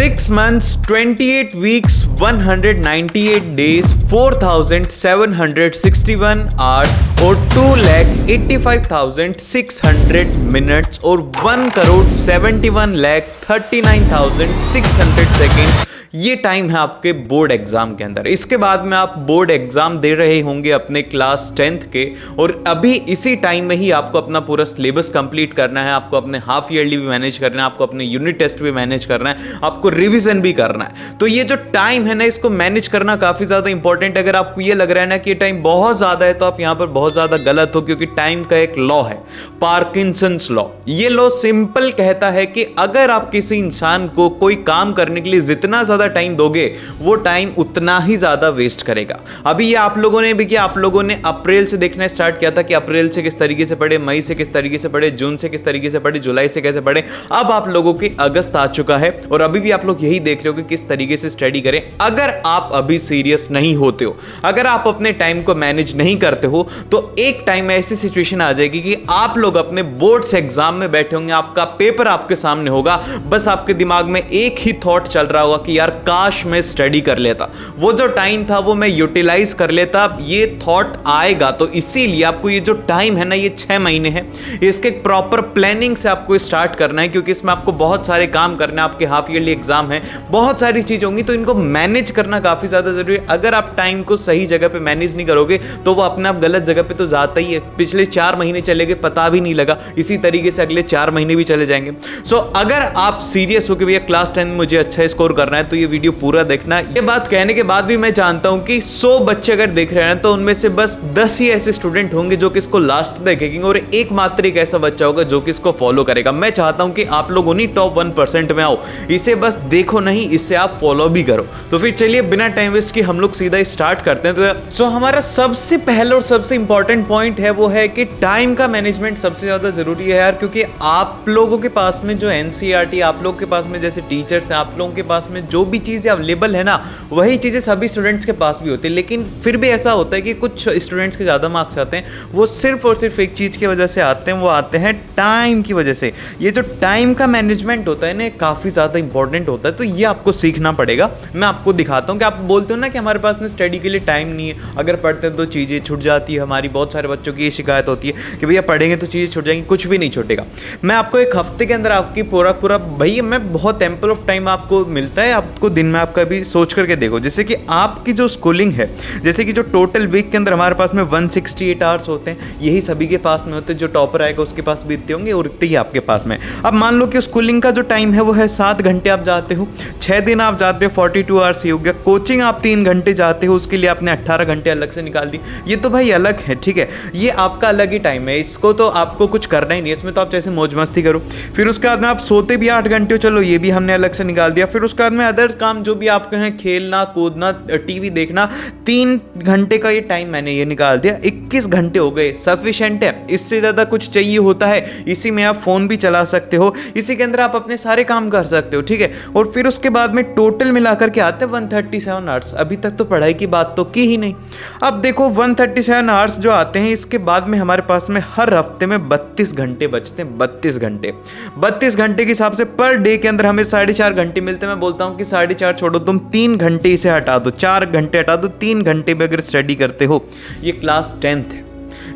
6 months, 28 weeks, 198 days, 4,761 hours और 2,85,600 minutes और 1,71,39,600 seconds ये टाइम है आपके बोर्ड एग्जाम के अंदर। इसके बाद में आप बोर्ड एग्जाम दे रहे होंगे अपने क्लास 10th के, और अभी इसी टाइम में ही आपको अपना पूरा सिलेबस कंप्लीट करना है, आपको अपने हाफ ईयरली भी मैनेज करना है, आपको अपने यूनिट टेस्ट भी मैनेज करना है, आपको रिवीजन भी करना है। तो ये जो टाइम है ना, इसको मैनेज करना काफी ज्यादा इंपॉर्टेंट है। अगर आपको ये लग रहा है ना कि ये टाइम बहुत ज्यादा है, तो आप यहां पर बहुत ज्यादा गलत हो, क्योंकि टाइम का एक लॉ है, पार्किंसंस लॉ। ये लॉ सिंपल कहता है कि अगर आप किसी इंसान को कोई काम करने के लिए जितना ज्यादा टाइम दोगे, वो टाइम उतना ही ज्यादा वेस्ट करेगा। अभी ये आप लोगों ने भी किया, आप लोगों ने अप्रैल से देखना स्टार्ट किया था कि अप्रैल से किस तरीके से पढ़े, मई से किस तरीके से पढ़े, जून से किस तरीके से पढ़े, जुलाई से कैसे पढ़े। अब आप लोगों की अगस्त आ चुका है और अभी भी आप लोग यही देख रहे हो कि किस तरीके से स्टडी करें। अगर आप अभी सीरियस नहीं होते हो, अगर आप अपने टाइम को मैनेज नहीं करते हो, तो एक टाइम में ऐसी सिचुएशन आ जाएगी कि आप लोग अपने बोर्ड्स एग्जाम में बैठे होंगे, आपका पेपर आपके सामने होगा, बस आपके दिमाग में एक ही थॉट चल रहा होगा कि यार काश मैं स्टडी कर लेता, वो जो टाइम था वो मैं यूटिलाइज कर लेता। ये थॉट आएगा, तो इसीलिए आपको ये जो टाइम है ना, ये 6 महीने है, इसके प्रॉपर प्लानिंग से आपको स्टार्ट करना है, क्योंकि इसमें आपको बहुत सारे काम करना है, आपके हाफ ईयरली एग्जाम है, बहुत सारी चीज होंगी, तो इनको मैनेज करना काफी ज्यादा जरूरी है। अगर आप टाइम को सही जगह पे मैनेज नहीं करोगे, तो वो अपने आप गलत जगह पे तो जाता ही है। पिछले 4 महीने चले गए, पता भी नहीं लगा, इसी तरीके से अगले 4 महीने भी चले जाएंगे। सो अगर आप सीरियस हो कि भैया क्लास 10 में मुझे अच्छा स्कोर करना है, तो ये वीडियो पूरा देखना। ये बात कहने के बाद भी मैं जानता हूं कि 100 बच्चे अगर देख रहे हैं, तो उनमें से बस 10 ही ऐसे स्टूडेंट होंगे जो कि इसको लास्ट देखेंगे, और एकमात्र एक ऐसा बच्चा होगा जो कि इसको फॉलो करेगा। मैं चाहता हूं कि आप लोग उन्हीं टॉप 1% में आओ, इसे बस देखो नहीं, इसे आप फॉलो भी करो। तो फिर चलिए बिना टाइम वेस्ट के हम लोग सीधा स्टार्ट करते हैं। तो हमारा सबसे पहला और सबसे इंपॉर्टेंट पॉइंट है वो है कि टाइम का मैनेजमेंट सबसे ज्यादा जरूरी है यार, क्योंकि आप लोगों के पास में जो एनसीईआरटी, आप लोगों के पास में जैसे टीचर्स हैं, आप लोगों के पास में जो भी चीजें अवेलेबल है ना, वही चीजें सभी स्टूडेंट्स के पास भी होती है। लेकिन फिर भी ऐसा होता है कि कुछ स्टूडेंट्स के ज्यादा मार्क्स आते हैं, वो सिर्फ और सिर्फ एक चीज की वजह से आते हैं, वो आते हैं टाइम की वजह से। ये जो टाइम का मैनेजमेंट होता है ना, काफी ज्यादा इंपॉर्टेंट होता है, तो ये आपको सीखना पड़ेगा। मैं आपको दिखाता हूँ कि आप बोलते हो ना कि हमारे पास में स्टडी के लिए टाइम नहीं है, अगर पढ़ते हैं तो चीजें छूट जाती है। हमारी बहुत सारे बच्चों की ये शिकायत होती है कि भैया पढ़ेंगे तो चीजें छूट जाएंगी। कुछ भी नहीं छूटेगा। मैं आपको एक हफ्ते के अंदर आपकी पूरा भैया मैं बहुत एम्पल ऑफ टाइम आपको मिलता है, आपको दिन में आपका भी सोच करके देखो। जैसे कि आपकी जो स्कूलिंग है, जैसे कि जो टोटल वीक के अंदर हमारे पास में 168 आवर्स होते हैं, यही सभी के पास में होते हैं। जो टॉपर आएगा उसके पास भी इतने होंगे और इतने ही आपके पास में। अब मान लो कि स्कूलिंग का जो टाइम है वो है 7 घंटे आप जाते हो, 6 दिन आप जाते हो, 42 आवर्स ही हो गया। कोचिंग आप 3 घंटे जाते हो, उसके लिए आपने 18 घंटे अलग से निकाल दी। ये तो भाई अलग है, ठीक है, ये आपका अलग ही टाइम है, इसको तो आपको कुछ करना ही नहीं है, इसमें तो आप जैसे मौज मस्ती करो। फिर उसके बाद में आप सोते भी 8 घंटे हो, चलो ये भी हमने अलग से निकाल दिया। फिर उसके बाद में अदर काम जो भी आपके हैं, खेलना कूदना, टीवी देखना, 3 घंटे का ये टाइम मैंने ये निकाल दिया, 21 घंटे हो गए, सफिशिएंट है। इससे ज़्यादा कुछ चाहिए होता है? इसी में आप फ़ोन भी चला सकते हो, इसी के अंदर आप अपने सारे काम कर सकते हो, ठीक है। और फिर उसके बाद में टोटल मिलाकर के आते हैं 137 आवर्स। अभी तक तो पढ़ाई की बात तो की ही नहीं। अब देखो 137 आवर्स जो आते हैं, इसके बाद में हमारे पास में हर हफ्ते में 32 घंटे बचते हैं। 32 घंटे, 32 घंटे के हिसाब से पर डे के अंदर हमें 4.5 घंटे मिलते हैं। मैं बोलता हूँ कि 4.5 छोड़ो, तुम 3 घंटे इसे हटा दो, 4 घंटे हटा दो, 3 घंटे में अगर स्टडी करते हो, ये क्लास 10th है,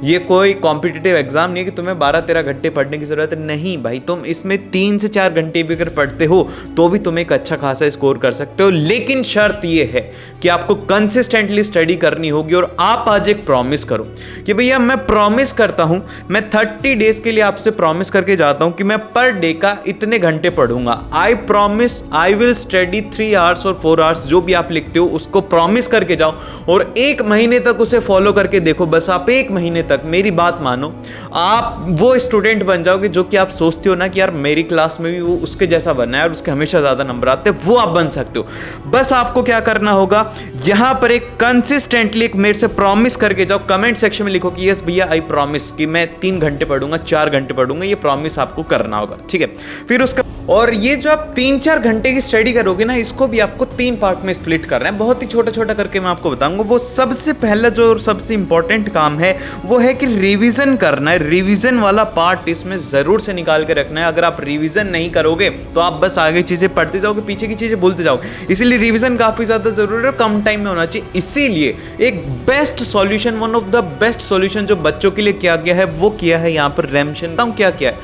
ये कोई कॉम्पिटिटिव एग्जाम नहीं है कि तुम्हें 12-13 घंटे पढ़ने की जरूरत है। नहीं भाई, तुम इसमें 3 से 4 घंटे भी अगर पढ़ते हो तो भी तुम एक अच्छा खासा स्कोर कर सकते हो। लेकिन शर्त ये है कि आपको कंसिस्टेंटली स्टडी करनी होगी। और आप आज एक प्रॉमिस करो कि भैया मैं प्रॉमिस करता हूं, मैं 30 डेज के लिए आपसे प्रॉमिस करके जाता हूं कि मैं पर डे का इतने घंटे पढ़ूंगा। I promise I will study 3 hours और 4 आवर्स, जो भी आप लिखते हो उसको प्रॉमिस करके जाओ और 1 महीने तक उसे फॉलो करके देखो। बस आप 1 महीने तक मेरी बात मानो, आप वो स्टूडेंट बन जाओगे जो कि आप सोचते हो ना कि यार मेरी क्लास में भी वो उसके जैसा बनना है और उसके हमेशा ज्यादा नंबर आते हैं, वो आप बन सकते हो। बस आपको क्या करना होगा, यहां पर एक कंसिस्टेंटली एक मेरे से प्रॉमिस करके जाओ। कमेंट सेक्शन में लिखो कि यस भैया आई प्रॉमिस कि मैं 3 घंटे पढ़ूंगा, 4 घंटे पढ़ूंगा। ये प्रॉमिस आपको करना होगा, ठीक है। फिर उसका और ये जो आप 3-4 घंटे की स्टडी करोगे ना, इसको भी आपको 3 पार्ट में स्प्लिट करना है। बहुत ही छोटा छोटा करके मैं आपको बताऊंगा। वो सबसे पहला जो और सबसे इंपॉर्टेंट काम है वो है कि रिवीजन करना है। रिवीजन वाला पार्ट इसमें जरूर से निकाल के रखना है। अगर आप रिवीजन नहीं करोगे तो आप बस आगे चीजें पढ़ते जाओगे, पीछे की चीजें भूलते जाओगे। इसीलिए रिवीजन काफी ज्यादा जरूरी है, कम टाइम में होना चाहिए। इसीलिए एक best solution, one of the best solution जो बच्चों के लिए किया गया है वो किया है यहाँ पर रैमशन। क्या किया है,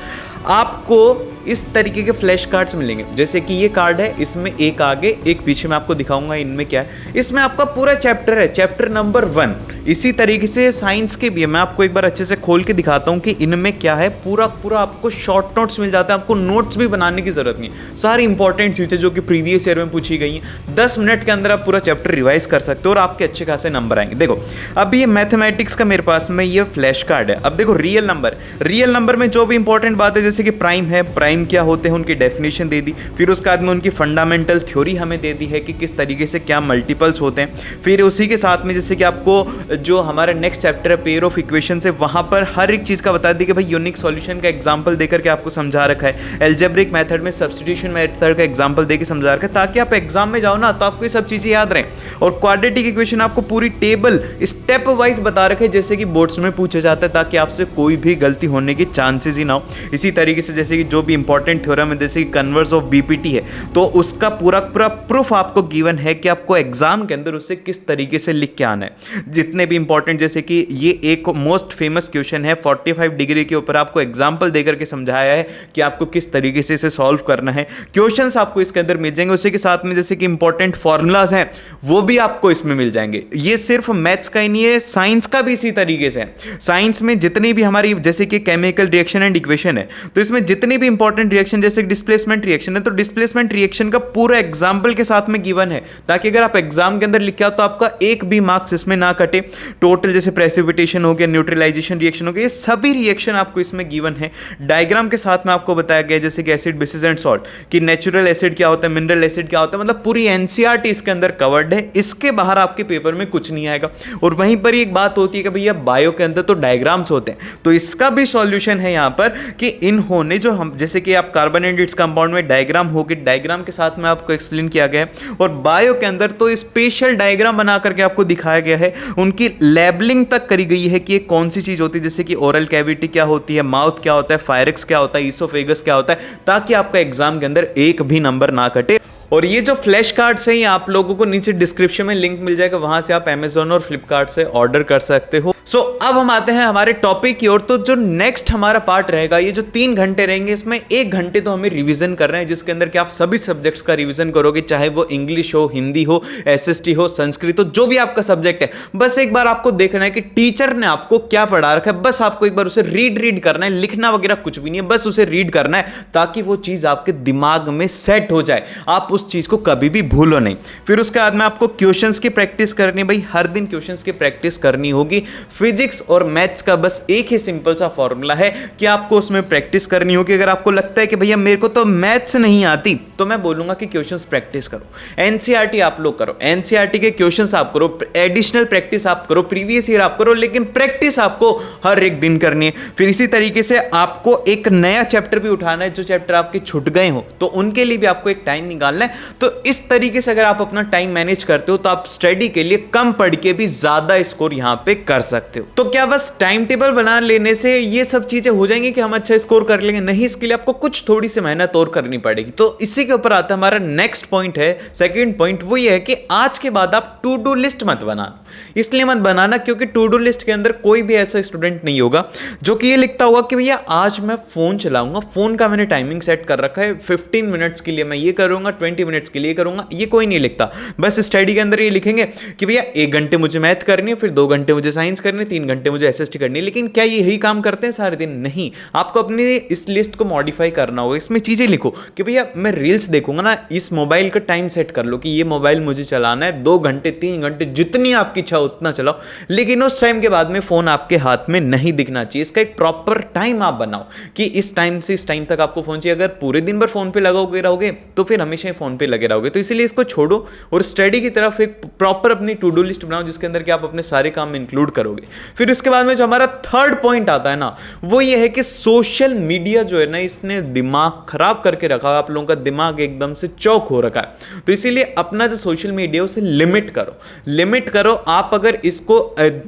आपको इस तरीके के फ्लैश कार्ड्स मिलेंगे। जैसे कि ये कार्ड है, इसमें एक आगे एक पीछे मैं आपको दिखाऊंगा इनमें क्या है। इसमें आपका पूरा चैप्टर है, चैप्टर नंबर 1। इसी तरीके से साइंस के भी है, मैं आपको एक बार अच्छे से खोल के दिखाता हूँ कि इनमें क्या है। पूरा पूरा आपको शॉर्ट नोट्स मिल जाता है, आपको नोट्स भी बनाने की जरूरत नहीं है। सारी इंपॉर्टेंट चीज़ें जो कि प्रीवियस ईयर में पूछी गई हैं, 10 मिनट के अंदर आप पूरा चैप्टर रिवाइज कर सकते हो और आपके अच्छे खासे नंबर आएंगे। देखो अब ये मैथमेटिक्स का मेरे पास में ये फ्लैश कार्ड है। अब देखो रियल नंबर में जो भी इंपॉर्टेंट बात है, जैसे कि प्राइम है, प्राइम क्या होते हैं उनकी डेफिनेशन दे दी। फिर उसके बाद में उनकी फंडामेंटल थ्योरी हमें दे दी है कि किस तरीके से क्या मल्टीपल्स होते हैं। फिर उसी के साथ में जैसे कि आपको जो हमारा नेक्स्ट चैप्टर है पेयर ऑफ इक्वेशन से, वहां पर हर एक चीज का बता दी कि भाई यूनिक सॉल्यूशन का एग्जांपल देकर के आपको समझा रखा है। एल्जेब्रिक मेथड में सब्स्टिट्यूशन मेथड का एग्जांपल देकर समझा रखा है, ताकि आप एग्जाम में जाओ ना तो आपको ये सब चीजें याद रहें। और क्वाड्रेटिक इक्वेशन आपको पूरी टेबल स्टेप वाइज बता रखे जैसे कि बोर्ड्स में पूछा जाता है, ताकि आपसे कोई भी गलती होने की चांसेस ही ना हो। इसी तरीके से जैसे कि जो भी इंपॉर्टेंट थ्योरम है, जैसे कि कन्वर्स ऑफ बीपीटी है, तो उसका पूरा पूरा प्रूफ आपको गिवन है कि आपको एग्जाम के अंदर उसे किस तरीके से लिख के आना है। जितने भी इंपॉर्टेंट, जैसे कि ये एक मोस्ट फेमस क्वेश्चन है, 45 डिग्री के ऊपर आपको एग्जाम्पल देकर के समझाया है कि आपको किस तरीके से इसे सॉल्व करना है। क्वेश्चंस आपको इसके अंदर मिल जाएंगे। उसी के साथ में जैसे कि इंपॉर्टेंट फॉर्मूलाज हैं वो भी आपको इसमें मिल जाएंगे। ये सिर्फ मैथ्स का ही नहीं है, साइंस का भी इसी तरीके से है। साइंस में जितनी भी हमारी जैसे कि केमिकल रिएक्शन एंड इक्वेशन है, तो इसमें जितनी भी इंपॉर्टेंट रिएक्शन जैसे डिस्प्लेसमेंट रिएक्शन है, तो डिस्प्लेसमेंट रिएक्शन का पूरा एग्जाम्पल के साथ में गिवन है, ताकि अगर आप एग्जाम के अंदर लिखे हो तो आपका एक भी मार्क्स इसमें ना कटे। टोटल जैसे प्रेसिपिटेशन हो गया, न्यूट्रलाइजेशन रिएक्शन हो गया, ये सभी रिएक्शन आपको इसमें गिवन है। डायग्राम के साथ में आपको बताया गया जैसे कि एसिड, बेसिस एंड सॉल्ट, कि नेचुरल एसिड क्या होता है, मिनरल एसिड क्या होता है, मतलब पूरी एनसीईआरटी इसके अंदर कवर्ड है। इसके बाहर आपके पेपर में कुछ नहीं आएगा। और वहीं पर एक बात होती है कि भैया बायो के अंदर तो डायग्राम्स होते हैं, तो इसका भी सॉल्यूशन है यहाँ पर कि इन्होंने जो हम जैसे कि आप कार्बन एंड इट्स कंपाउंड में डायग्राम होगी, डायग्राम के साथ में आपको एक्सप्लेन किया गया है। और बायो के अंदर तो स्पेशल डायग्राम बना करके आपको दिखाया गया है, उनकी लेबलिंग तक करी गई है कि ये कौन सी चीज होती है, जैसे कि ओरल कैविटी क्या होती है, माउथ क्या होता है, फायरिक्स क्या होता है, ईसोफेगस क्या होता है, ताकि आपका एग्जाम के अंदर एक भी नंबर ना कटे। और ये जो फ्लैश कार्ड्स हैं, ये आप लोगों को नीचे डिस्क्रिप्शन में लिंक मिल जाएगा, वहां से आप अमेजोन और फ्लिपकार्ट से ऑर्डर कर सकते हो। सो अब हम आते हैं हमारे टॉपिक की ओर। तो जो नेक्स्ट हमारा पार्ट रहेगा, ये जो 3 घंटे रहेंगे, इसमें 1 घंटे तो हमें रिवीजन कर रहे हैं, जिसके अंदर कि आप सभी सब्जेक्ट्स का रिवीजन करोगे, चाहे वो इंग्लिश हो, हिंदी हो, एसएसटी हो, संस्कृत हो, जो भी आपका सब्जेक्ट है। बस एक बार आपको देखना है कि टीचर ने आपको क्या पढ़ा रखा है, बस आपको एक बार उसे रीड करना है, लिखना वगैरह कुछ भी नहीं है, बस उसे रीड करना है, ताकि वो चीज आपके दिमाग में सेट हो जाए, आप उस चीज को कभी भी भूलो नहीं। फिर उसके बाद में आपको क्वेश्चंस की प्रैक्टिस करनी है, भाई हर दिन क्वेश्चंस की प्रैक्टिस करनी होगी। फिजिक्स और मैथ्स का बस एक ही सिंपल सा फॉर्मूला है कि आपको उसमें प्रैक्टिस करनी होगी। अगर आपको लगता है कि भैया मेरे को तो मैथ्स नहीं आती, तो मैं बोलूंगा कि क्वेश्चंस प्रैक्टिस करो, एनसीईआरटी आप लोग करो, एनसीईआरटी के क्वेश्चंस आप करो, एडिशनल प्रैक्टिस आप करो, प्रीवियस ईयर आप करो, लेकिन प्रैक्टिस आपको हर एक दिन करनी है। फिर इसी तरीके से आपको एक नया चैप्टर भी उठाना है, जो चैप्टर आपके छूट गए हो, तो उनके लिए भी आपको एक टाइम निकालना है। तो इस तरीके से अगर आप अपना टाइम मैनेज करते हो, तो आप स्टडी के लिए कम पढ़ के भी ज्यादा स्कोर यहां पे कर सकते हो। तो क्या बस टाइम टेबल बना लेने से ये सब चीजें हो जाएंगी कि हम अच्छा स्कोर कर लेंगे? नहीं, इसके लिए आपको कुछ थोड़ी सी मेहनत और करनी पड़ेगी। तो इसी के ऊपर आता है हमारा नेक्स्ट पॉइंट है, सेकंड पॉइंट। वो ये है कि आज के बाद आप टू डू लिस्ट मत बनाना। इसलिए मत बनाना क्योंकि टू डू लिस्ट के अंदर कोई भी ऐसा स्टूडेंट नहीं होगा जो कि ये लिखता होगा कि भैया आज मैं फोन चलाऊंगा, फोन का मैंने टाइमिंग सेट कर रखा है, 15 मिनट्स के लिए मैं ये करूंगा, 20 मिनट्स के लिए करूंगा। ये कोई नहीं लिखता। बस स्टडी के अंदर ये लिखेंगे कि भैया 1 घंटे मुझे मैथ करनी है, फिर 2 घंटे मुझे साइंस करनी है, 3 घंटे मुझे एसएसटी करनी है। लेकिन क्या ये यही काम करते हैं सारे दिन? नहीं, आपको अपनी इस लिस्ट को मॉडिफाई करना होगा। इसमें चीजें लिखो कि भैया मैं रील्स देखूंगा ना, इस मोबाइल का टाइम सेट कर लो कि ये मोबाइल मुझे चलाना है 2 घंटे 3 घंटे, जितनी आपकी इच्छा उतना चलाओ, लेकिन उस टाइम के बाद में फोन आपके हाथ में नहीं दिखना चाहिए। इसका एक प्रॉपर टाइम आप बनाओ कि इस टाइम से इस टाइम तक आपको फोन चाहिए। अगर पूरे दिन भर फोन पे लगोगे रहोगे तो फिर हमेशा ही फोन फ़ोन पे लगे रहोगे। तो इसीलिए इसको छोड़ो और स्टडी की तरफ एक प्रॉपर अपनी टू डू लिस्ट बनाओ जिसके अंदर कि आप अपने सारे काम इंक्लूड करोगे। फिर इसके बाद में जो हमारा थर्ड पॉइंट आता है ना, वो ये है कि सोशल मीडिया जो है ना, इसने दिमाग खराब करके रखा है, आप लोगों का दिमाग एकदम से चौक हो रखा है। तो इसीलिए अपना जो सोशल मीडिया उसे लिमिट करो। आप अगर इसको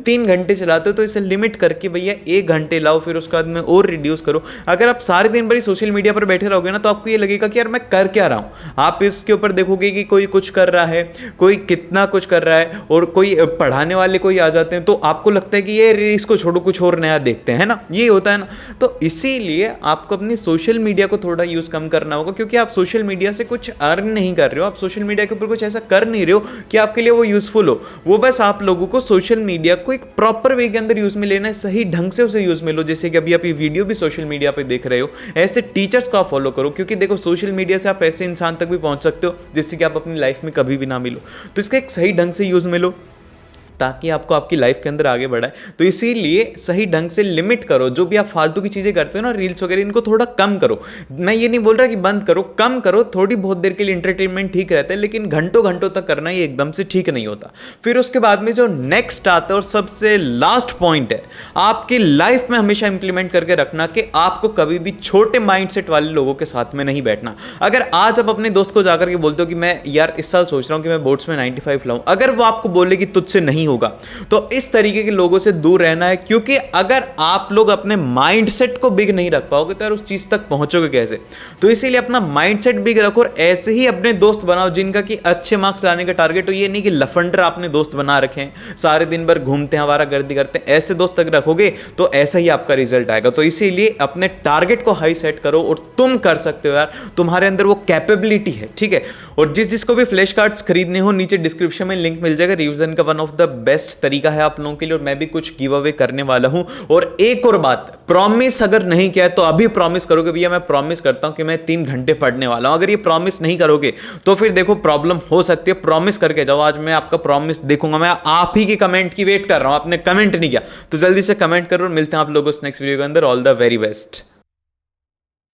3 घंटे चलाते हो तो इसे लिमिट करके भैया 1 घंटे लाओ, फिर उसके बाद में और रिड्यूस करो। अगर आप सारे दिन भर सोशल मीडिया पर बैठे रहोगे ना, तो आपको ये लगेगा कि यार मैं कर क्या रहा हूं। आप इसके ऊपर देखोगे कि कोई कुछ कर रहा है, कोई कितना कुछ कर रहा है, और कोई पढ़ाने वाले कोई आ जाते हैं तो आपको लगता है कि ये इसको छोड़ो कुछ और नया देखते हैं ना, ये होता है ना। तो इसीलिए आपको अपनी सोशल मीडिया को थोड़ा यूज कम करना होगा, क्योंकि आप सोशल मीडिया से कुछ अर्न नहीं कर रहे हो, आप सोशल मीडिया के ऊपर कुछ ऐसा कर नहीं रहे हो कि आपके लिए वो यूजफुल हो। वो बस आप लोगों को सोशल मीडिया को एक प्रॉपर वे के अंदर यूज में लेना है, सही ढंग से उसे यूज में लो। जैसे कि अभी आप ये वीडियो भी सोशल मीडिया पे देख रहे हो, ऐसे टीचर्स को आप फॉलो करो, क्योंकि देखो सोशल मीडिया से आप ऐसे इंसान तक भी पहुंच सकते हो जिससे कि आप अपनी लाइफ में कभी भी ना मिलो। तो इसका एक सही ढंग से यूज में लो ताकि आपको आपकी लाइफ के अंदर आगे बढ़ाए। तो इसीलिए सही ढंग से लिमिट करो। जो भी आप फालतू की चीज़ें करते हो ना, रील्स वगैरह, इनको थोड़ा कम करो। मैं ये नहीं बोल रहा कि बंद करो, कम करो। थोड़ी बहुत देर के लिए इंटरटेनमेंट ठीक रहता है, लेकिन घंटों घंटों तक करना ये एकदम से ठीक नहीं होता। फिर उसके बाद में जो नेक्स्ट आता है और सबसे लास्ट पॉइंट है, आपकी लाइफ में हमेशा इंप्लीमेंट करके रखना कि आपको कभी भी छोटे माइंडसेट वाले लोगों के साथ में नहीं बैठना। अगर आज आप अपने दोस्त को जाकर के बोलते हो कि मैं यार इस साल सोच रहा हूं कि मैं बोर्ड्स में 95 लाऊं, अगर वो आपको बोले कि तुझसे नहीं होगा, तो इस तरीके के लोगों से दूर रहना है। क्योंकि अगर आप लोग अपने माइंडसेट को बिग नहीं रख पाओगे तो यार उस चीज तक पहुंचोगे कैसे। तो इसीलिए अपना माइंडसेट बिग रखो और ऐसे ही अपने दोस्त बनाओ जिनका कि अच्छे मार्क्स लाने का टारगेट हो। ये नहीं कि लफंडर आपने दोस्त बना रखे हैं, सारे दिन भर घूमते हैं, आवारागर्दी करते हैं। ऐसे दोस्त अगर रखोगे तो ऐसा ही आपका रिजल्ट आएगा। तो इसीलिए अपने टारगेट को हाई सेट करो और तुम कर सकते हो यार, तुम्हारे अंदर वो कैपेबिलिटी है, ठीक है। और जिसको भी फ्लैश कार्ड्स खरीदने हो, नीचे डिस्क्रिप्शन में लिंक मिल जाएगा। रिवीजन का वन ऑफ द बेस्ट तरीका है आप लोगों के लिए, और मैं भी कुछ गिव अवे करने वाला हूं। और एक और बात, प्रॉमिस अगर नहीं किया है तो अभी प्रॉमिस करोगे भैया मैं प्रॉमिस करता हूं कि मैं 3 घंटे पढ़ने वाला हूं। अगर ये प्रॉमिस नहीं करोगे तो फिर देखो प्रॉब्लम हो सकती है। प्रॉमिस करके जाओ। आज मैं आपका प्रॉमिस देखूंगा। मैं आप ही के कमेंट की वेट कर रहा हूं, आपने कमेंट नहीं किया तो जल्दी से कमेंट करो। मिलते हैं आप लोगों को नेक्स्ट वीडियो के अंदर। All the very best.